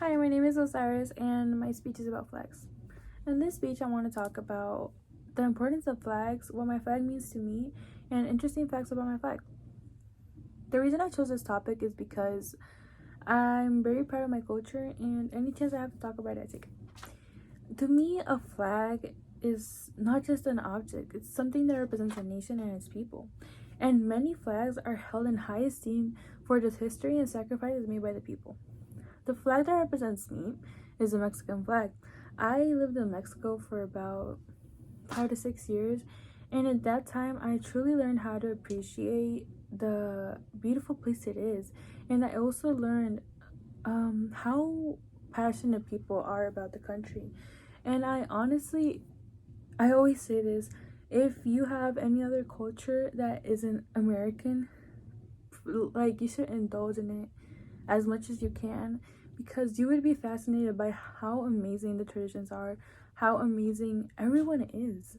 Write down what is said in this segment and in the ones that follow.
Hi, my name is Osiris, and my speech is about flags. In this speech, I want to talk about the importance of flags, what my flag means to me, and interesting facts about my flag. The reason I chose this topic is because I'm very proud of my culture, and any chance I have to talk about it, I take it. To me, a flag is not just an object, it's something that represents a nation and its people. And many flags are held in high esteem for its history and sacrifices made by the people. The flag that represents me is the Mexican flag. I lived in Mexico for about 5 to 6 years, and at that time, I truly learned how to appreciate the beautiful place it is, and I also learned how passionate people are about the country. And I always say this: if you have any other culture that isn't American, like you should indulge in it as much as you can, because you would be fascinated by how amazing the traditions are, how amazing everyone is.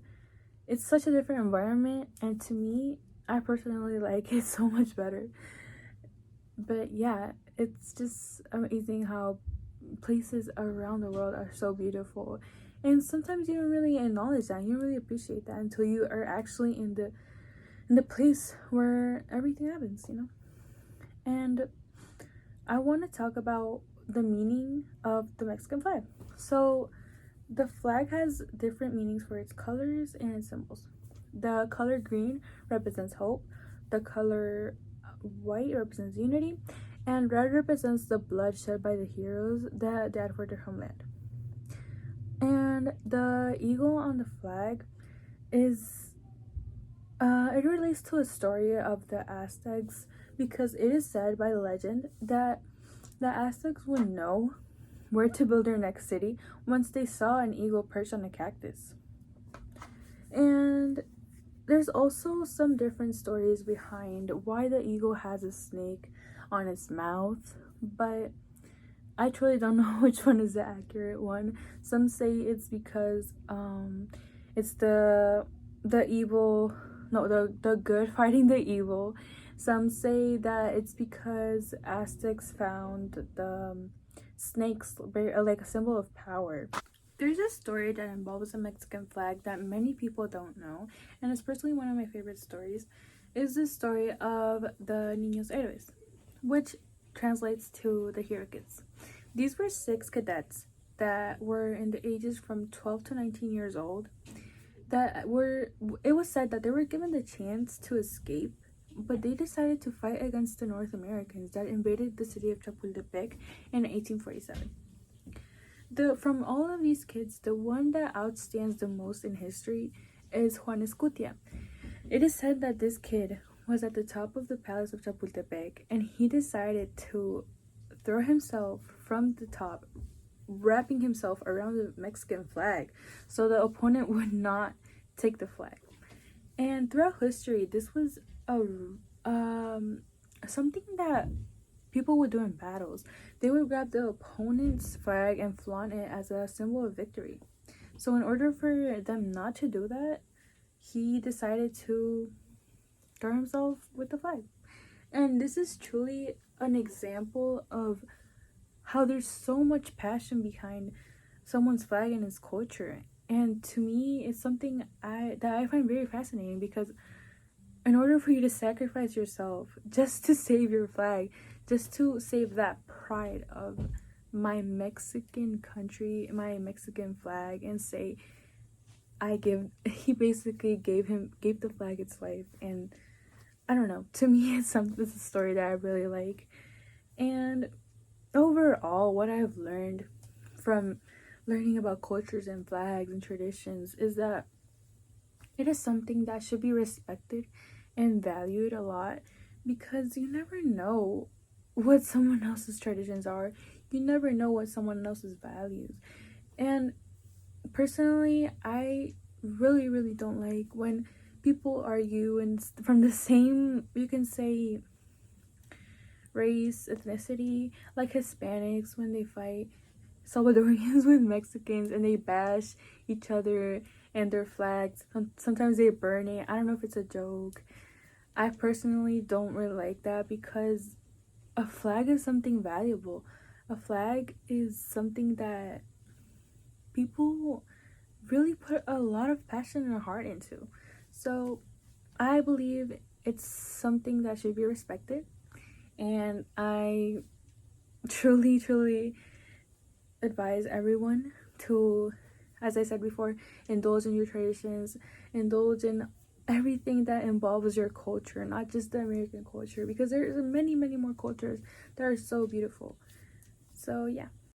It's such a different environment, and to me, I personally like it so much better. But yeah, it's just amazing how places around the world are so beautiful. And sometimes you don't really acknowledge that. You don't really appreciate that until you are actually in the place where everything happens. And I want to talk about the meaning of the Mexican flag. So, the flag has different meanings for its colors and its symbols. The color green represents hope, the color white represents unity, and red represents the blood shed by the heroes that died for their homeland. And the eagle on the flag is it relates to a story of the Aztecs, because it is said by legend that the Aztecs would know where to build their next city once they saw an eagle perched on a cactus. And there's also some different stories behind why the eagle has a snake on its mouth, but I truly don't know which one is the accurate one. Some say it's because it's the evil, no, the good fighting the evil. Some say that it's because Aztecs found the snakes like a symbol of power. There's a story that involves a Mexican flag that many people don't know, and it's personally one of my favorite stories. Is the story of the Niños Héroes, which translates to the Hero Kids. These were 6 cadets that were in the ages from 12 to 19 years old. It was said that they were given the chance to escape, but they decided to fight against the North Americans that invaded the city of Chapultepec in 1847. From all of these kids, the one that outstands the most in history is Juan Escutia. It is said that this kid was at the top of the palace of Chapultepec, and he decided to throw himself from the top, wrapping himself around the Mexican flag so the opponent would not take the flag. And throughout history, this was a something that people would do in battles. They would grab the opponent's flag and flaunt it as a symbol of victory. So in order for them not to do that, he decided to throw himself with the flag. And this is truly an example of how there's so much passion behind someone's flag and his culture. And to me, it's something that I find very fascinating, because in order for you to sacrifice yourself just to save your flag, just to save that pride of my Mexican country, my Mexican flag, and say he basically gave the flag its life. And I don't know, to me it's a story that I really like. And overall, what I've learned from learning about cultures and flags and traditions is that it is something that should be respected and valued a lot, because you never know what someone else's traditions are. You never know what someone else's values. And personally, I really, really don't like when people argue and from the same, you can say, race, ethnicity, like Hispanics when they fight Salvadorians with Mexicans and they bash each other and their flags. Sometimes they burn it. I don't know if it's a joke. I personally don't really like that, because a flag is something valuable. a flag is something that people really put a lot of passion and heart into. So I believe it's something that should be respected, and I truly advise everyone to, as I said before, indulge in your traditions, indulge in everything that involves your culture, not just the American culture, because there's many more cultures that are so beautiful. So yeah.